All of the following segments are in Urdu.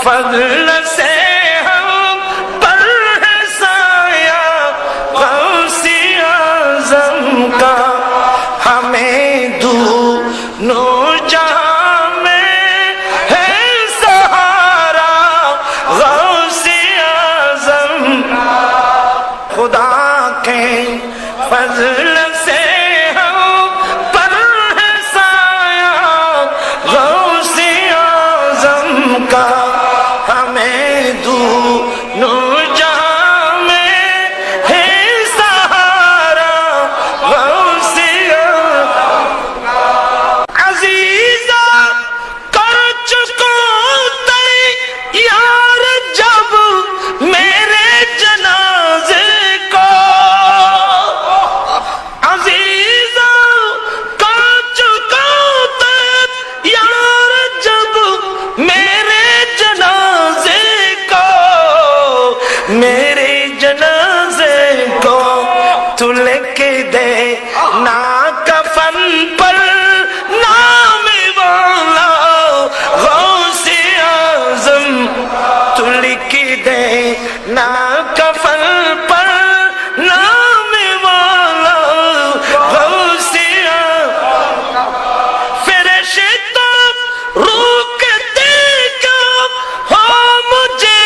فضل سے ہم پر ہے سایہ غوث اعظم کا، ہمیں دونوں جہاں میں ہے سہارا غوث اعظم، خدا کے فضل سے ہم پر ہے سایہ غوث اعظم کا، ہمیں دونوں جہاں میں ہے سہارا غوث اعظم، عزیزا کر چکو تیار جب میرے جنازے کو، عزیزا کر چکو تیار جب میرے جنازے کو، میرے جنازے کو تو لکھ دے نا کفن پر نام والا غوث اعظم، تو لکھ دے نا کفن پر نام والا غوث اعظم، فرشتہ روکتے کیوں ہو مجھے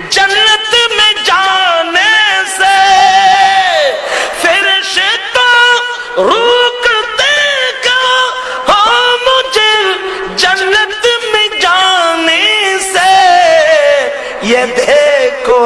جنت میں جانے سے، فرشتہ روکتے کیوں ہو مجھے جنت میں جانے سے، یہ دیکھو